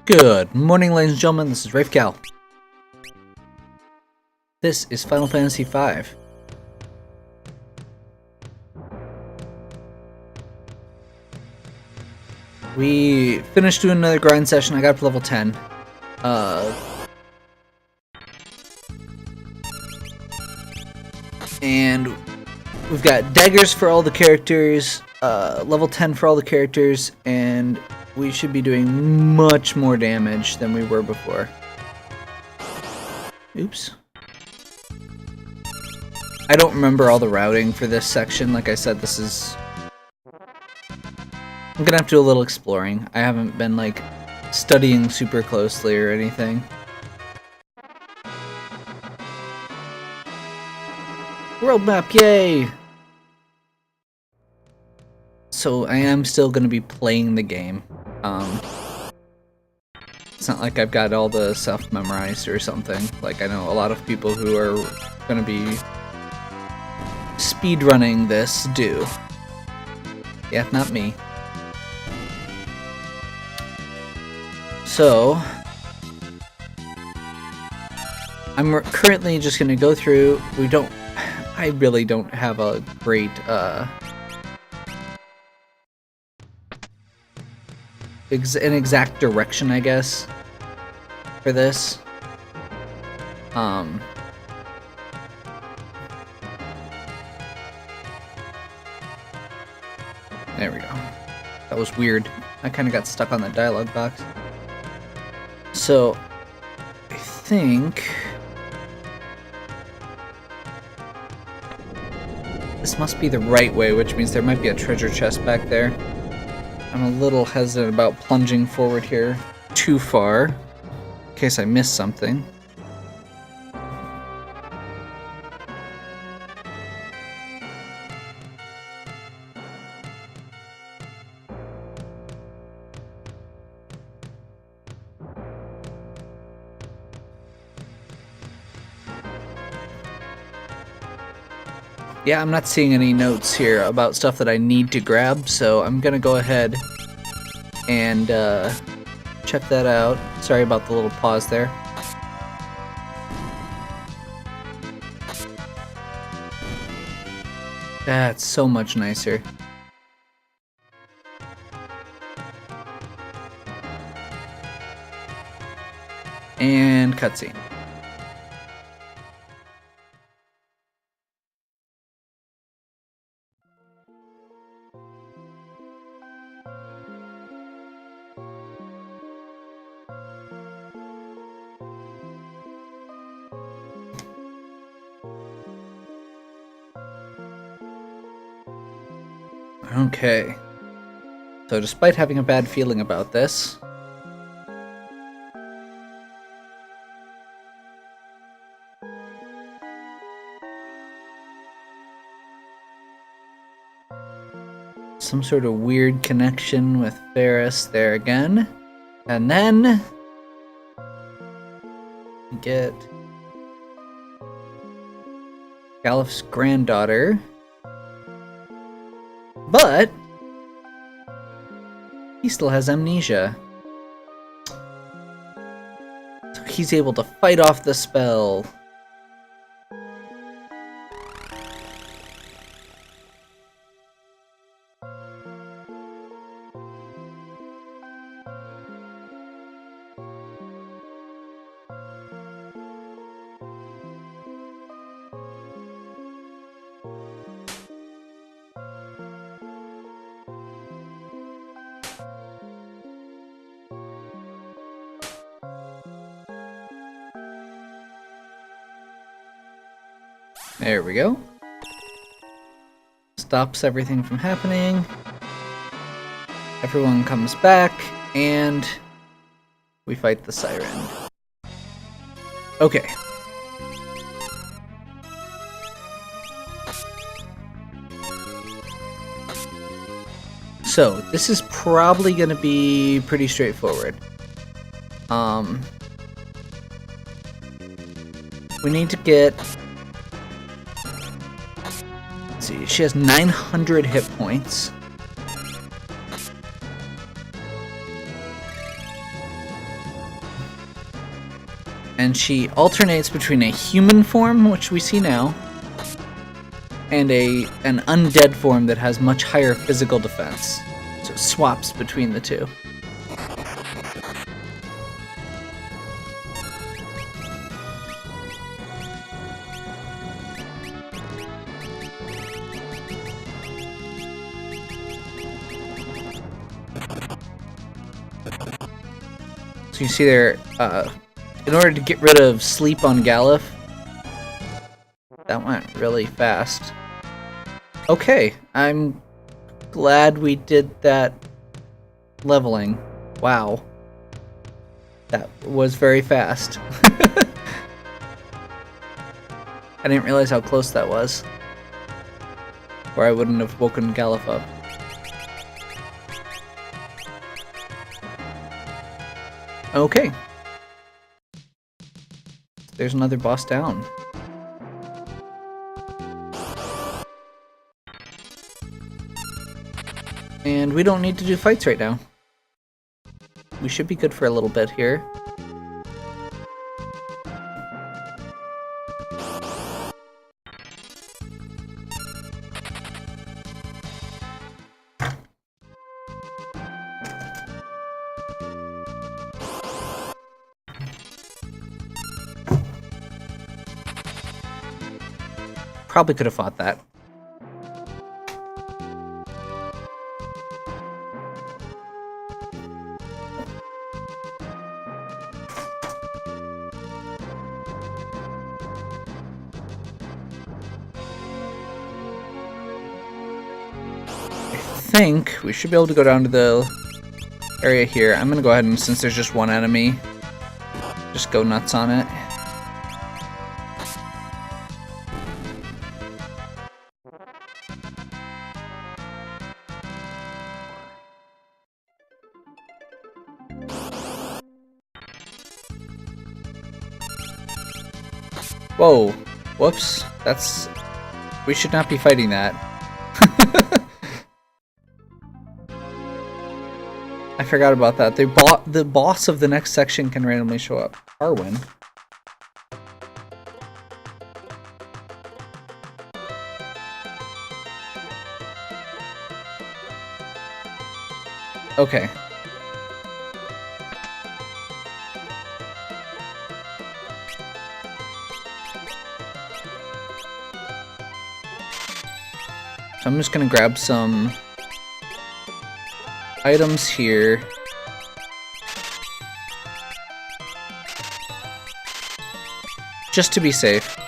Good morning, ladies and gentlemen. This is Rafe Cal. This is Final Fantasy V. We finished doing another grind session. I got up to level 10. And we've got daggers for all the characters, level 10 for all the characters, and we should be doing much more damage than we were before. Oops. I don't remember all the routing for this section. Like I said, this is... I'm gonna have to do a little exploring. I haven't been, like, studying super closely or anything. World map, yay! So I am still gonna be playing the game. It's not like I've got all the stuff memorized or something. Like, I know a lot of people who are gonna be speedrunning this do. Yeah, not me. So, I'm currently just gonna go through. I really don't have a great, an exact direction, I guess, for this. There we go. That was weird. I kind of got stuck on that dialogue box. So, I think this must be the right way, which means there might be a treasure chest back there. I'm a little hesitant about plunging forward here too far, in case I miss something. Yeah, I'm not seeing any notes here about stuff that I need to grab, so I'm gonna go ahead and check that out. Sorry about the little pause there. That's so much nicer. And cutscene. Okay, so despite having a bad feeling about this, some sort of weird connection with Ferris there again, and then we get Calif's granddaughter. But he still has amnesia. So he's able to fight off the spell. There we go. Stops everything from happening. Everyone comes back, and we fight the siren. Okay. So, this is probably going to be pretty straightforward. We need to get... Let's see, she has 900 hit points. And she alternates between a human form, which we see now, and an undead form that has much higher physical defense. So it swaps between the two. So you see there, in order to get rid of sleep on Galif, that went really fast. Okay, I'm glad we did that leveling. Wow. That was very fast. I didn't realize how close that was. Or I wouldn't have woken Galif up. Okay. There's another boss down. And we don't need to do fights right now. We should be good for a little bit here. Probably could have fought that. I think we should be able to go down to the area here. I'm gonna go ahead and, since there's just one enemy, just go nuts on it. Whoa, whoops, that's... we should not be fighting that. I forgot about that. The boss of the next section can randomly show up. Arwen. Okay. So I'm just gonna grab some items here. Just to be safe.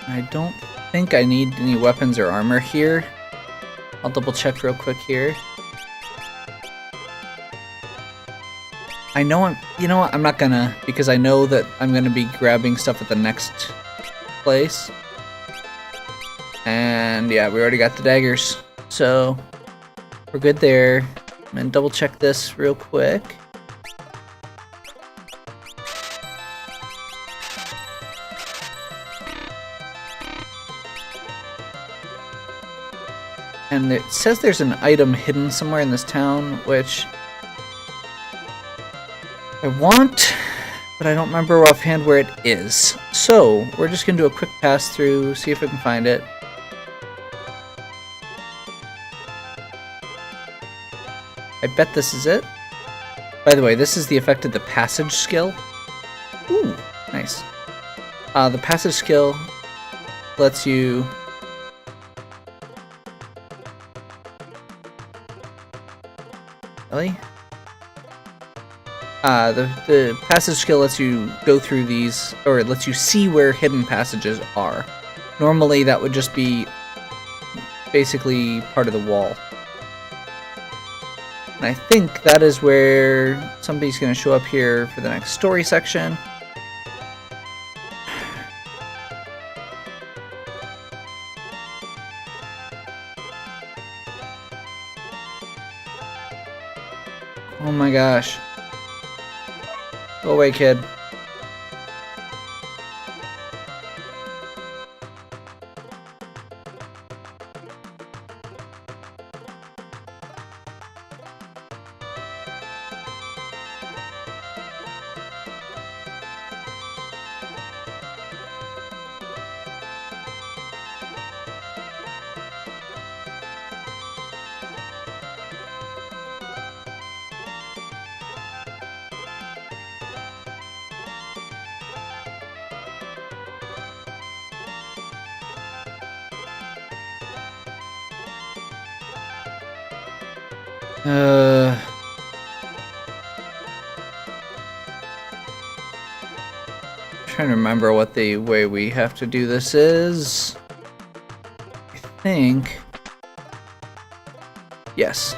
I don't think I need any weapons or armor here. I'll double check real quick here. I know you know what, I'm not gonna, because I know that I'm gonna be grabbing stuff at the next place. And yeah, we already got the daggers, so we're good there. I'm gonna double check this real quick. And it says there's an item hidden somewhere in this town, which I want, but I don't remember offhand where it is. So, we're just going to do a quick pass through, see if we can find it. I bet this is it. By the way, this is the effect of the passage skill. Ooh, nice. The passage skill lets you... Really? The passage skill lets you go through these, or it lets you see where hidden passages are. Normally that would just be basically part of the wall. And I think that is where somebody's going to show up here for the next story section. Oh my gosh. Go away, kid. Trying to remember what the way we have to do this is. I think. Yes.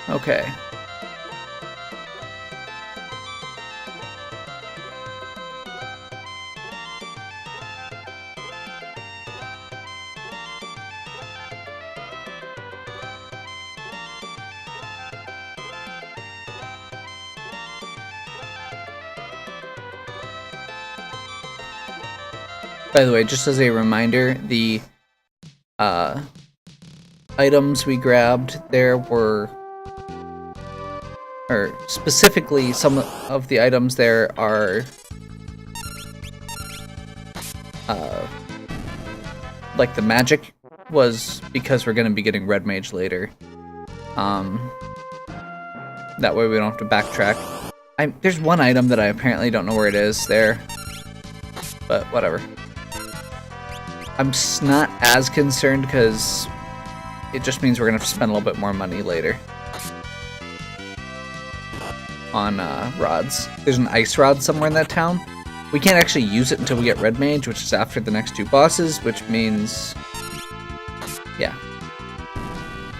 Okay. By the way, just as a reminder, the items we grabbed there were, or specifically some of the items there are like the magic was because we're going to be getting red mage later. That way we don't have to backtrack. There's one item that I apparently don't know where it is there, but whatever. I'm not as concerned because it just means we're gonna have to spend a little bit more money later on rods. There's an ice rod somewhere in that town. We can't actually use it until we get red mage, which is after the next two bosses, which means, yeah,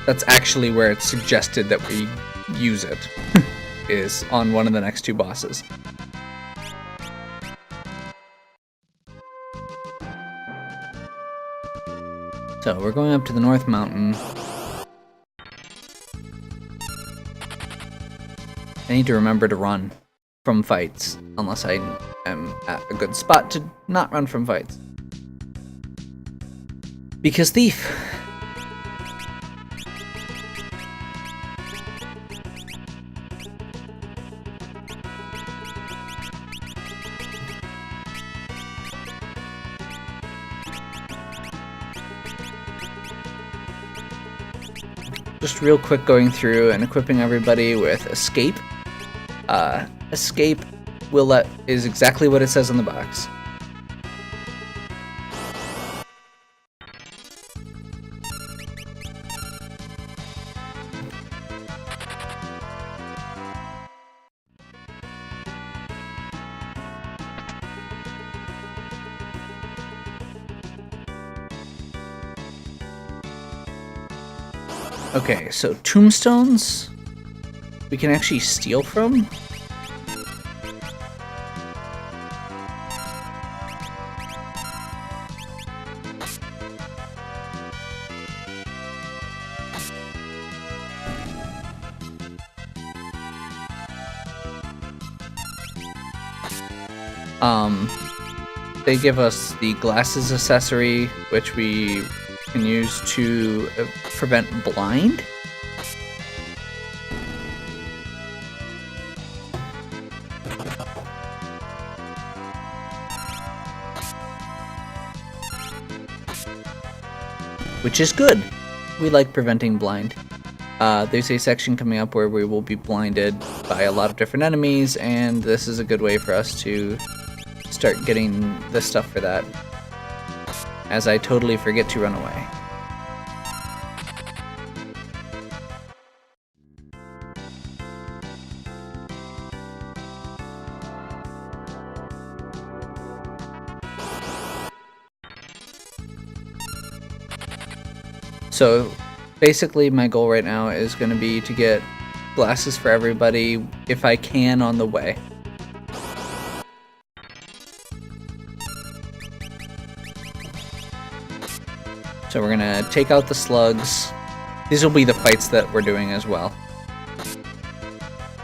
that's actually where it's suggested that we use it, is on one of the next two bosses. So we're going up to the North Mountain. I need to remember to run from fights, unless I am at a good spot to not run from fights. Because thief! Just real quick going through and equipping everybody with escape. Escape is exactly what it says on the box. Okay, so tombstones we can actually steal from. They give us the glasses accessory, which we can use to prevent blind. Which is good. We like preventing blind. There's a section coming up where we will be blinded by a lot of different enemies, and this is a good way for us to start getting the stuff for that, as I totally forget to run away. So basically my goal right now is going to be to get glasses for everybody if I can on the way. So we're going to take out the slugs. These will be the fights that we're doing as well.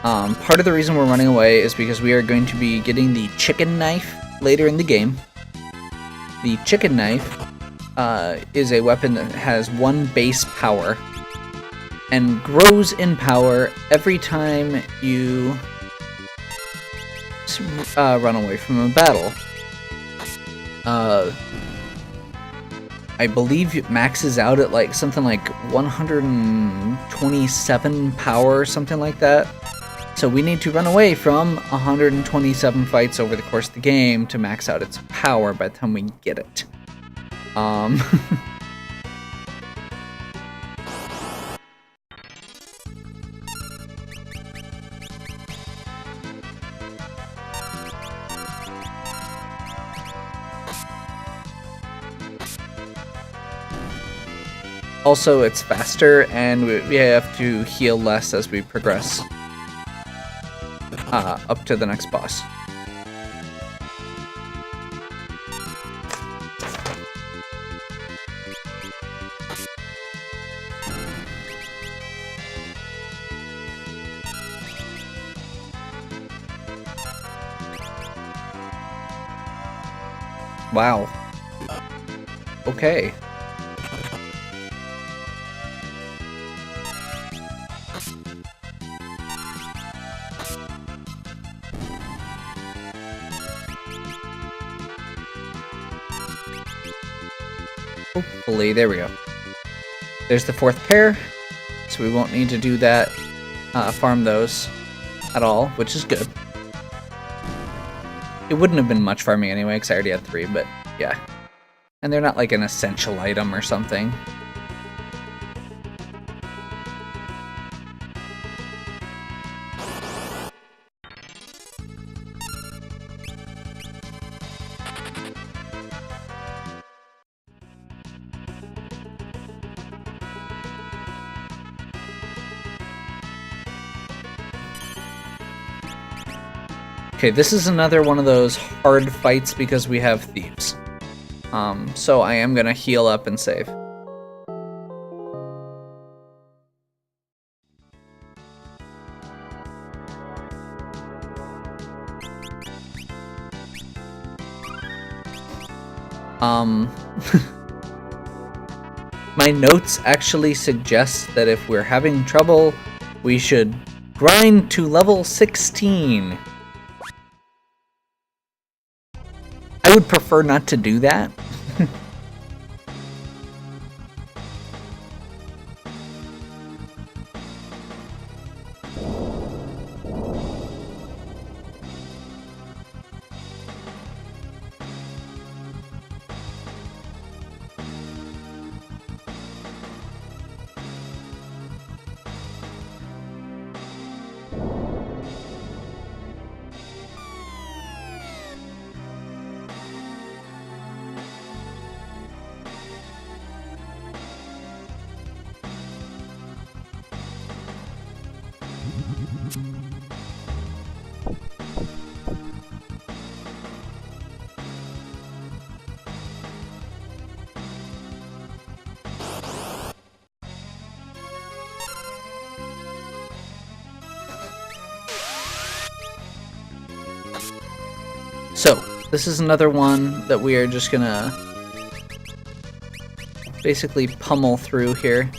Part of the reason we're running away is because we are going to be getting the chicken knife later in the game. The chicken knife is a weapon that has 1 base power and grows in power every time you run away from a battle. I believe it maxes out at like something like 127 power or something like that. So we need to run away from 127 fights over the course of the game to max out its power by the time we get it. Also, it's faster, and we have to heal less as we progress up to the next boss. Wow. Okay. Hopefully, there we go. There's the 4th pair, so we won't need to do that, farm those at all, which is good. It wouldn't have been much farming anyway, because I already had 3, but yeah. And they're not like an essential item or something. Okay, this is another one of those hard fights because we have thieves. So I am gonna heal up and save. My notes actually suggest that if we're having trouble, we should grind to level 16. I would prefer not to do that. So, this is another one that we are just gonna basically pummel through here.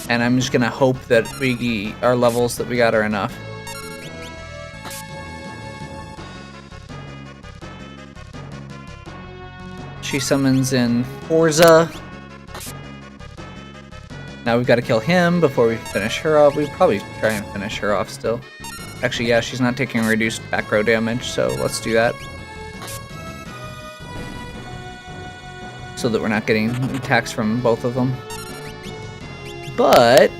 And I'm just gonna hope that our levels that we got are enough. She summons in Forza. Now we've got to kill him before we finish her off. We'd probably try and finish her off still. Actually, yeah, she's not taking reduced back row damage, so let's do that. So that we're not getting attacks from both of them. But,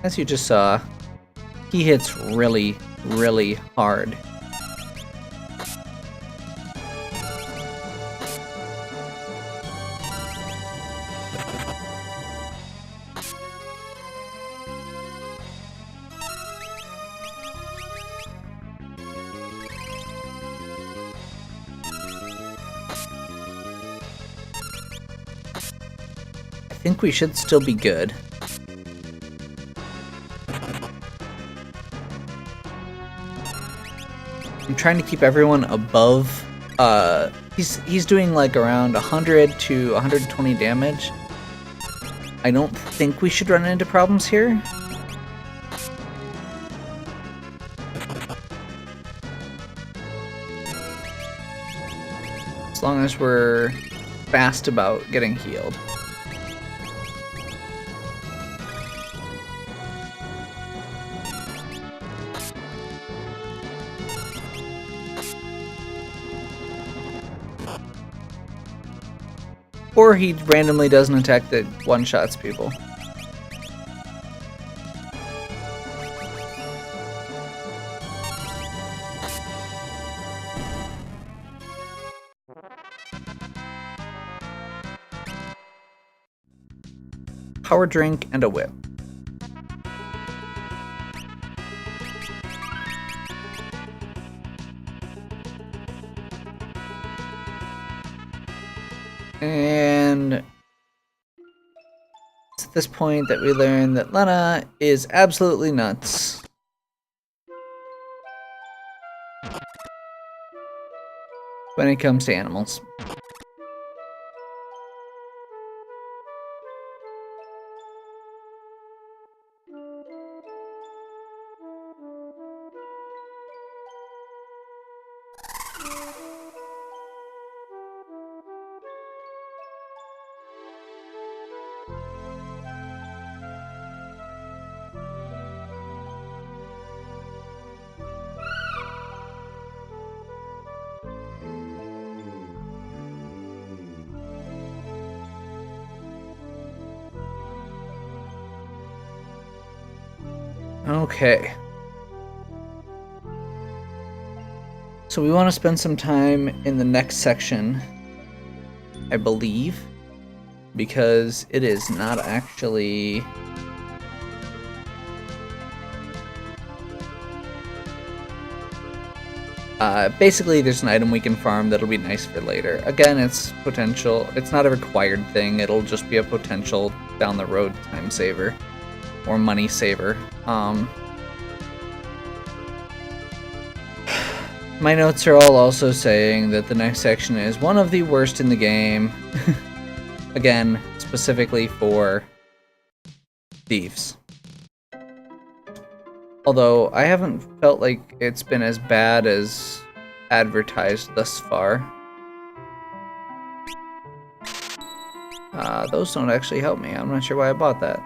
as you just saw, he hits really, really hard. I think we should still be good. I'm trying to keep everyone above. He's doing like around 100 to 120 damage. I don't think we should run into problems here. As long as we're fast about getting healed. Or he randomly does an attack that one-shots people. Power drink and a whip. And it's at this point that we learn that Lena is absolutely nuts. When it comes to animals. Okay. So we want to spend some time in the next section, I believe, because it is not actually... basically, there's an item we can farm that'll be nice for later. Again, it's potential. It's not a required thing. It'll just be a potential down the road time saver or money saver. My notes are all also saying that the next section is one of the worst in the game. Again, specifically for thieves. Although, I haven't felt like it's been as bad as advertised thus far. Those don't actually help me. I'm not sure why I bought that.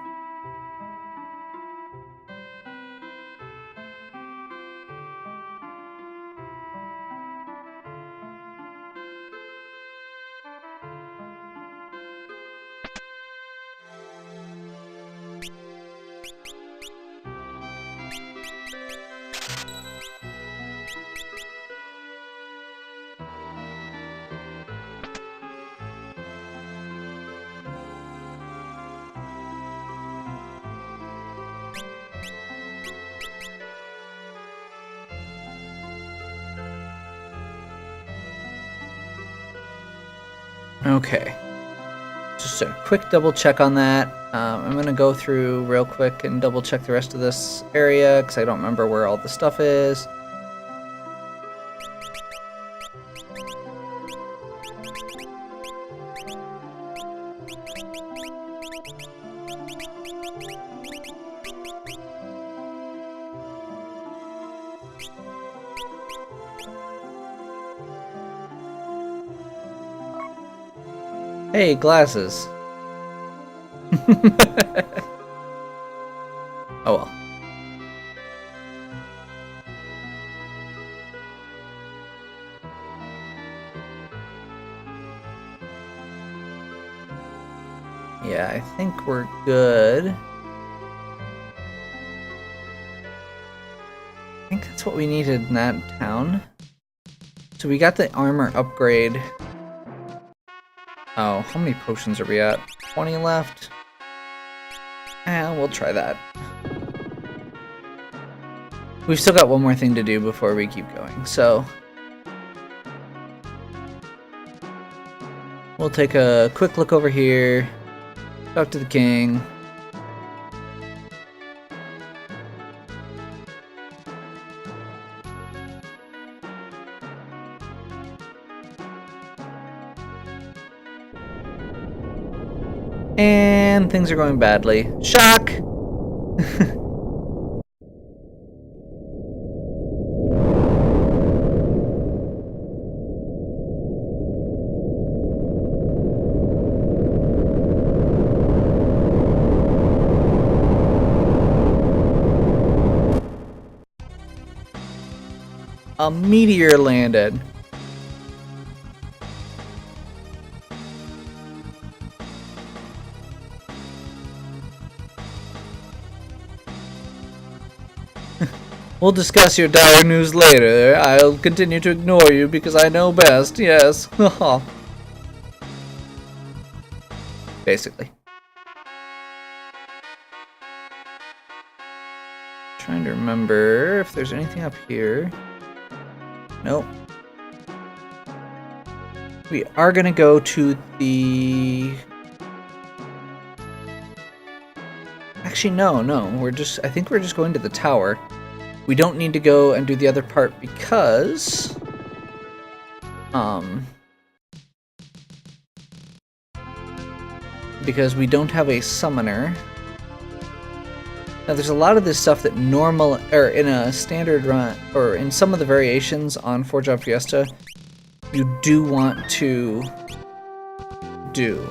Okay, just a quick double check on that. I'm gonna go through real quick and double check the rest of this area because I don't remember where all the stuff is. Hey, glasses. Oh well. Yeah, I think we're good. think that's what we needed in that town. So we got the armor upgrade. Oh, how many potions are we at? 20 left? We'll try that. We've still got one more thing to do before we keep going, so... we'll take a quick look over here, talk to the king. And things are going badly. Shock! A meteor landed. We'll discuss your dire news later. I'll continue to ignore you because I know best, yes. Basically. Trying to remember if there's anything up here. Nope. We are gonna go to the... Actually, no. I think we're just going to the tower. We don't need to go and do the other part because... because we don't have a summoner. Now, there's a lot of this stuff that normal, or in a standard run, or in some of the variations on Four Job Fiesta, you do want to do.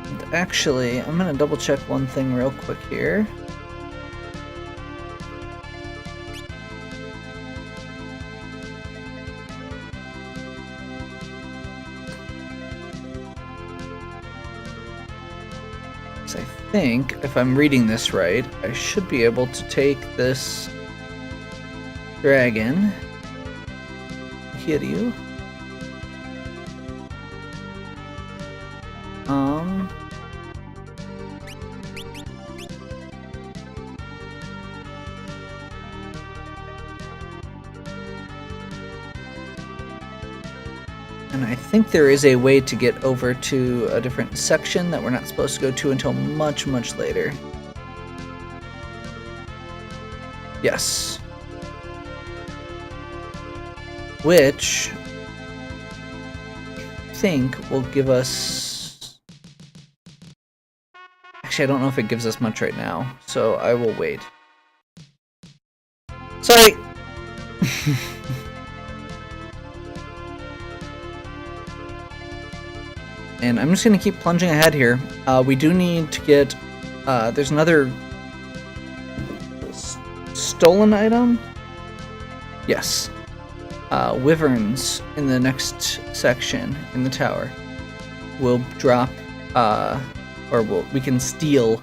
And actually, I'm gonna double check one thing real quick here. I think, if I'm reading this right, I should be able to take this dragon, Kiryu, and I think there is a way to get over to a different section that we're not supposed to go to until much, much later. Yes. Which I think will give us... Actually, I don't know if it gives us much right now, so I will wait. Sorry! And I'm just going to keep plunging ahead here. We do need to get... there's another... stolen item? Yes. Wyverns in the next section in the tower will drop... we can steal...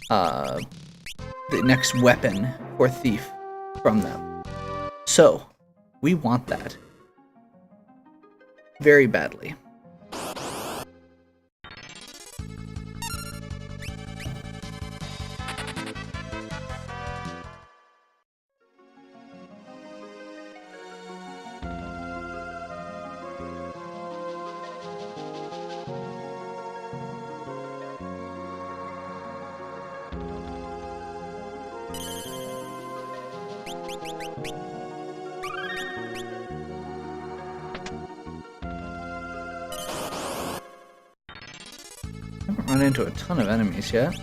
the next weapon or thief from them. So, we want that. Very badly. Run into a ton of enemies yet.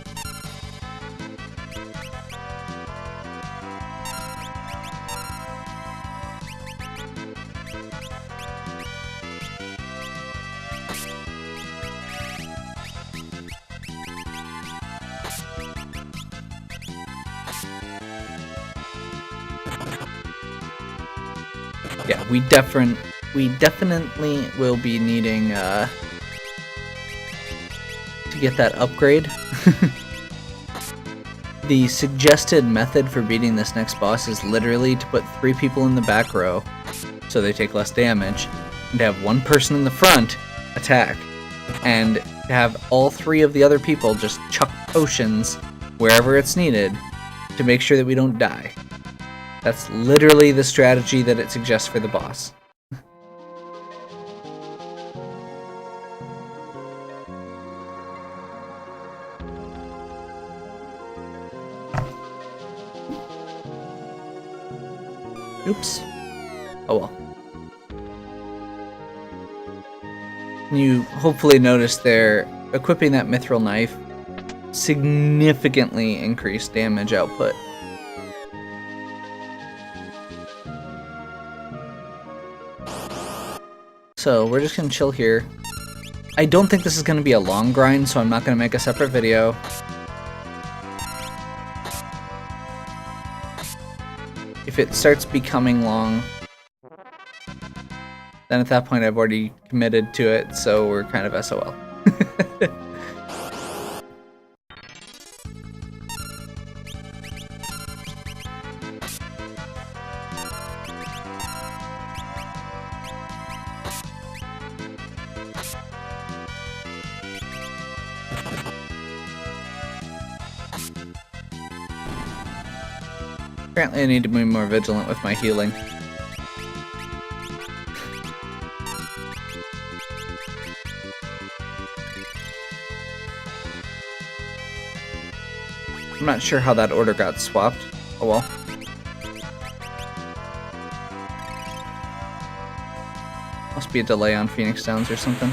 Yeah, we definitely will be needing to get that upgrade. The suggested method for beating this next boss is literally to put 3 people in the back row so they take less damage, and to have 1 person in the front attack, and to have all 3 of the other people just chuck potions wherever it's needed to make sure that we don't die. That's literally the strategy that it suggests for the boss. Oops. Oh well. You hopefully noticed there, equipping that mithril knife significantly increased damage output. So we're just gonna chill here. I don't think this is gonna be a long grind, so I'm not gonna make a separate video. If it starts becoming long, then at that point I've already committed to it, so we're kind of SOL. Apparently I need to be more vigilant with my healing. I'm not sure how that order got swapped. Oh well. Must be a delay on Phoenix Downs or something.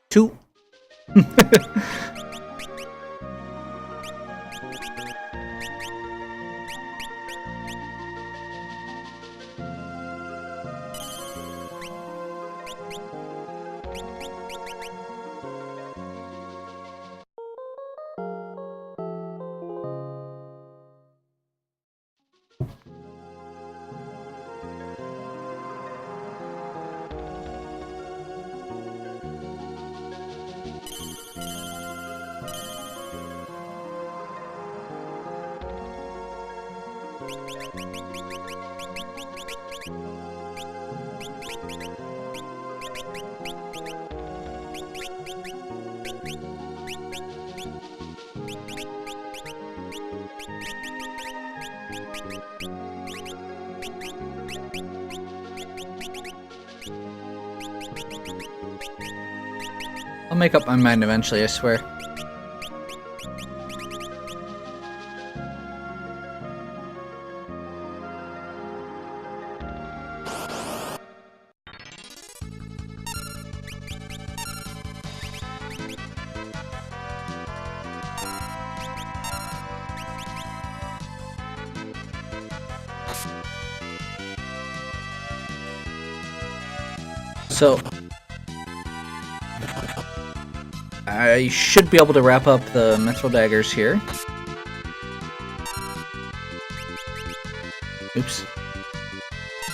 Two. I'll make up my mind eventually, I swear. So, I should be able to wrap up the mithril daggers here. Oops.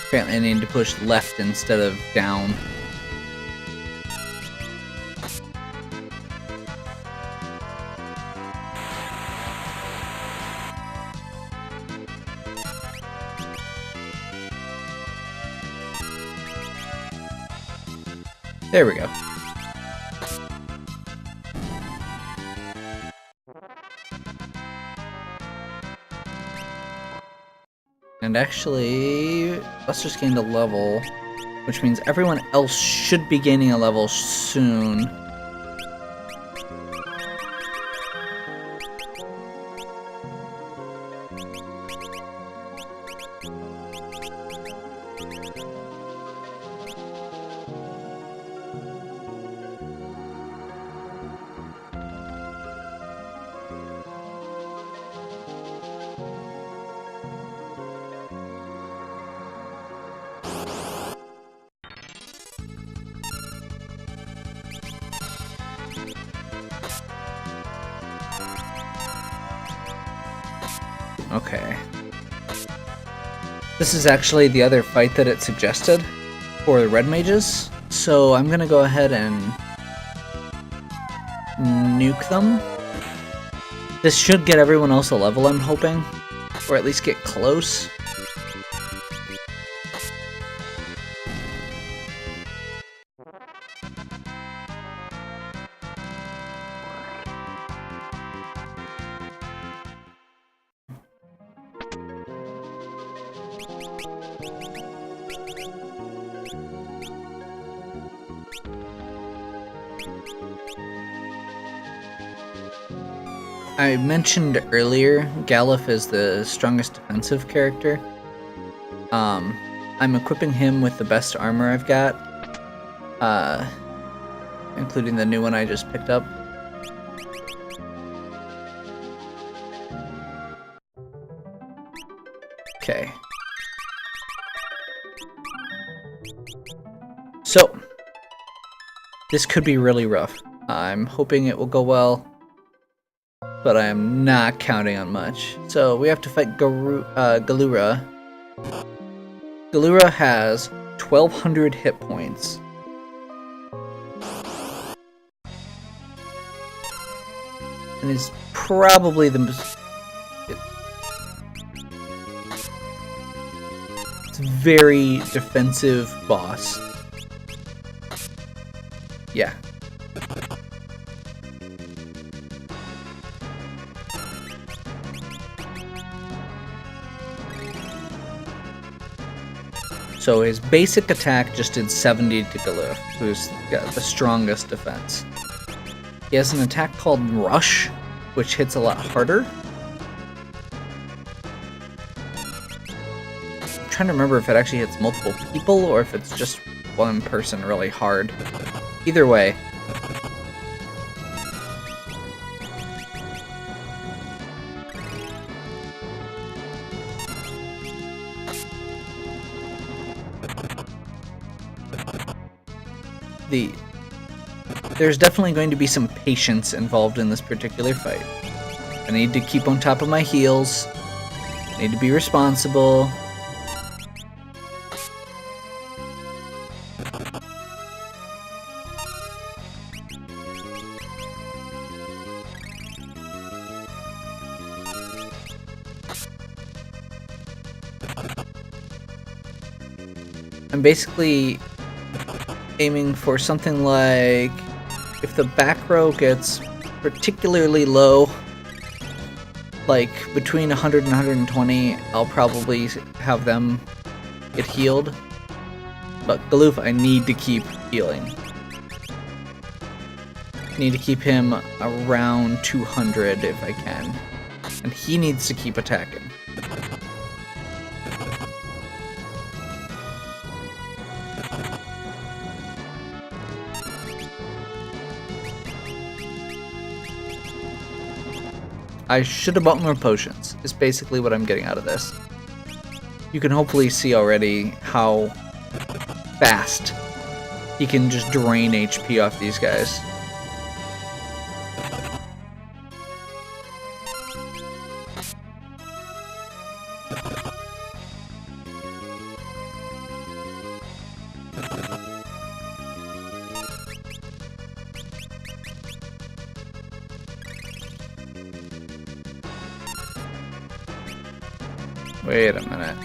Apparently I need to push left instead of down. There we go. And actually, let's just gain a level, which means everyone else should be gaining a level soon. Okay. This is actually the other fight that it suggested for the red mages, so I'm gonna go ahead and nuke them. This should get everyone else a level, I'm hoping, or at least get close. I mentioned earlier, Galuf is the strongest defensive character. I'm equipping him with the best armor I've got, including the new one I just picked up. Okay. So, this could be really rough. I'm hoping it will go well, but I am not counting on much. So we have to fight Galura. Galura has 1,200 hit points. And is probably the most... It's a very defensive boss. Yeah. So his basic attack just did 70 to Galuf, who's got the strongest defense. He has an attack called Rush, which hits a lot harder. I'm trying to remember if it actually hits multiple people or if it's just one person really hard. Either way. There's definitely going to be some patience involved in this particular fight. I need to keep on top of my heals. I need to be responsible. I'm basically aiming for something like, if the back row gets particularly low, like between 100 and 120, I'll probably have them get healed. But Galuf, I need to keep healing. I need to keep him around 200 if I can. And he needs to keep attacking. I should have bought more potions, is basically what I'm getting out of this. You can hopefully see already how fast he can just drain HP off these guys. Wait a minute.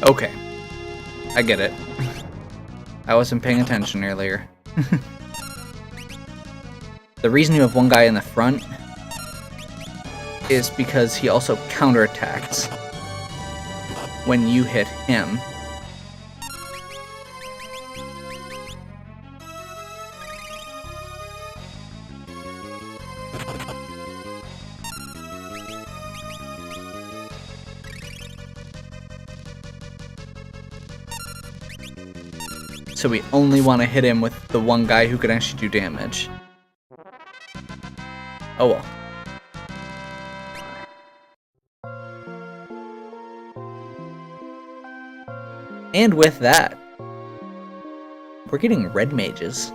Okay. I get it. I wasn't paying attention earlier. The reason you have one guy in the front is because he also counterattacks when you hit him. So we only want to hit him with the one guy who can actually do damage. Oh well. And with that, we're getting red mages.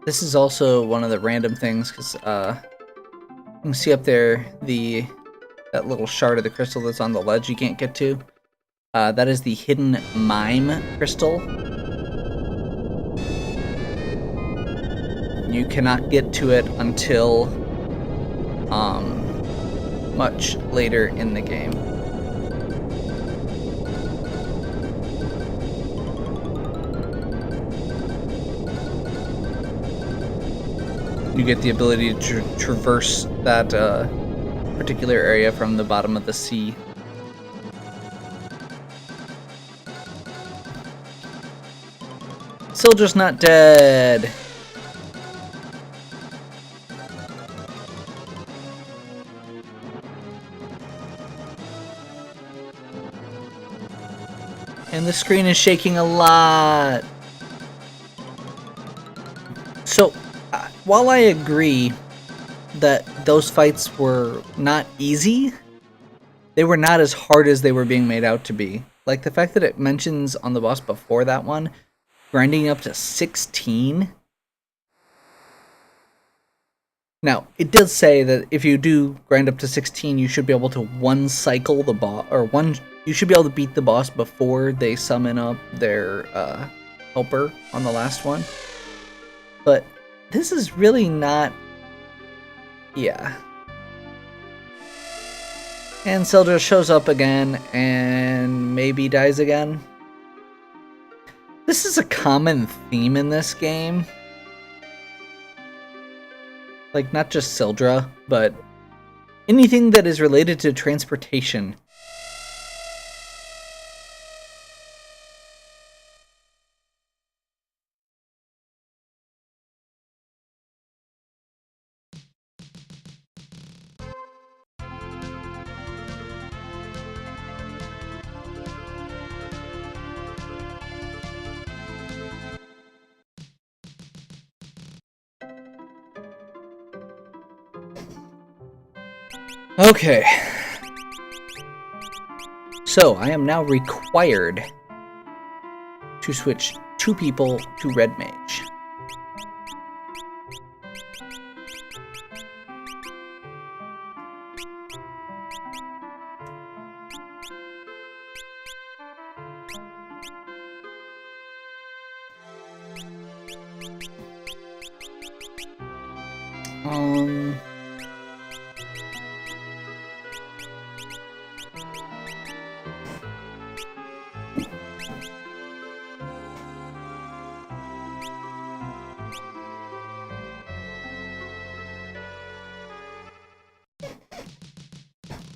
This is also one of the random things, because you can see up there that little shard of the crystal that's on the ledge you can't get to. That is the hidden mime crystal. You cannot get to it until much later in the game. You get the ability to traverse that particular area from the bottom of the sea. Soldier's not dead. And the screen is shaking a lot. So, while I agree that those fights were not easy, they were not as hard as they were being made out to be. Like the fact that it mentions on the boss before that one, grinding up to 16. Now, it does say that if you do grind up to 16, you should be able to one cycle the boss, or you should be able to beat the boss before they summon up their helper on the last one. But this is really not... yeah. And Sildra shows up again and maybe dies again. This is a common theme in this game. Like, not just Sildra, but anything that is related to transportation. Okay. So, I am now required to switch 2 people to Red Mage.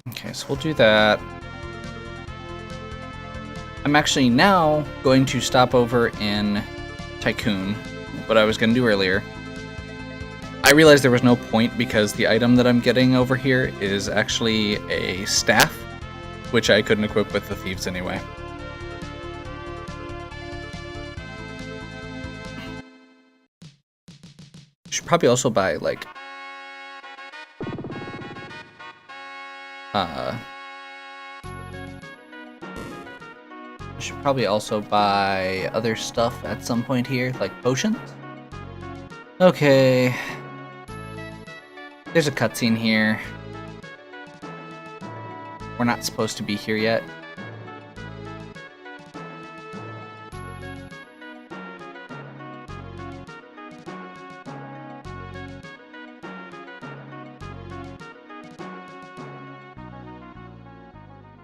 Okay, so we'll do that. I'm actually now going to stop over in Tycoon, what I was going to do earlier. I realized there was no point because the item that I'm getting over here is actually a staff, which I couldn't equip with the thieves anyway. Should probably also buy, like, I should probably also buy other stuff at some point here, like potions. Okay. There's a cutscene here. we're not supposed to be here yet. I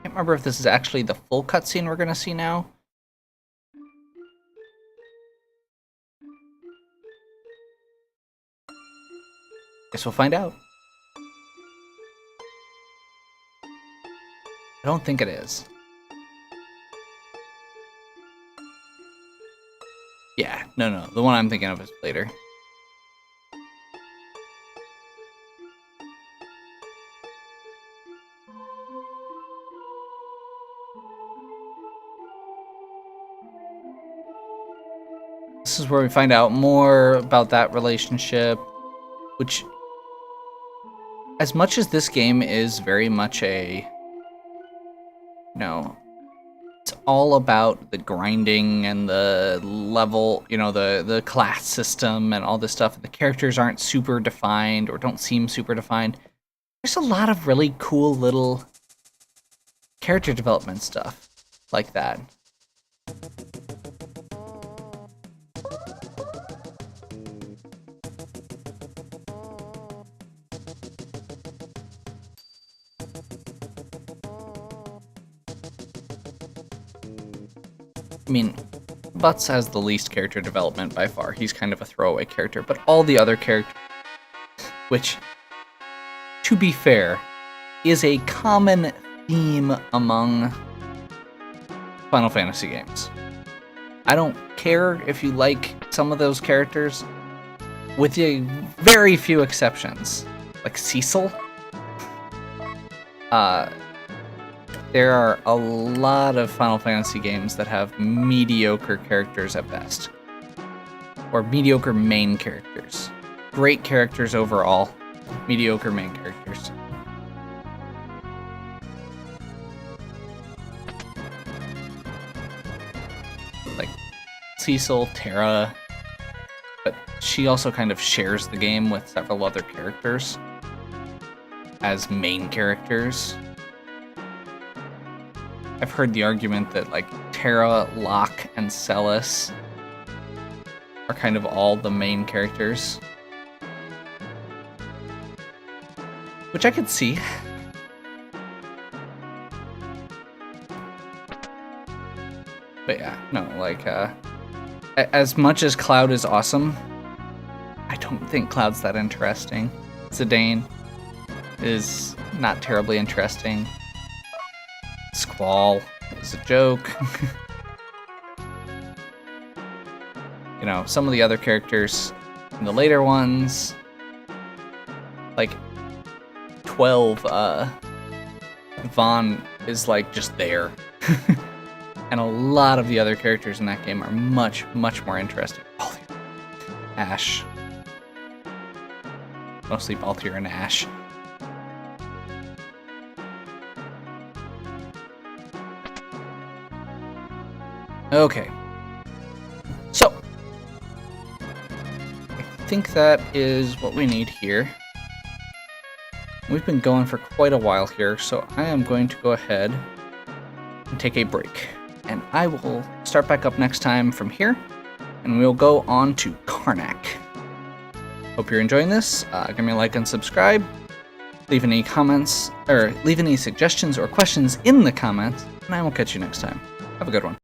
can't remember if this is actually the full cutscene we're gonna see now. Guess we'll find out. I don't think it is. Yeah, no. The one I'm thinking of is later. This is where we find out more about that relationship, which, as much as this game is very much a, it's all about the grinding and the level, the class system and all this stuff. The characters aren't super defined or don't seem super defined. There's a lot of really cool little character development stuff like that. I mean, Butts has the least character development by far. He's kind of a throwaway character, but all the other characters, which, to be fair, is a common theme among Final Fantasy games. I don't care if you like some of those characters, with a very few exceptions, like Cecil. There are a lot of Final Fantasy games that have mediocre characters at best. Or mediocre main characters. Great characters overall, mediocre main characters. Like Cecil, Terra, but she also kind of shares the game with several other characters as main characters. I've heard the argument that like Terra, Locke, and Celis are kind of all the main characters, which I could see. But yeah, no, like as much as Cloud is awesome, I don't think Cloud's that interesting. Zidane is not terribly interesting. Squall is a joke. Some of the other characters in the later ones, like 12, Vaughn is like just there. And a lot of the other characters in that game are much, much more interesting. Balthier, Ash. Mostly Balthier and Ash. Okay. So, I think that is what we need here. We've been going for quite a while here, so I am going to go ahead and take a break. And I will start back up next time from here, and we'll go on to Karnak. Hope you're enjoying this. Give me a like and subscribe. Leave any comments, or leave any suggestions or questions in the comments, and I will catch you next time. Have a good one.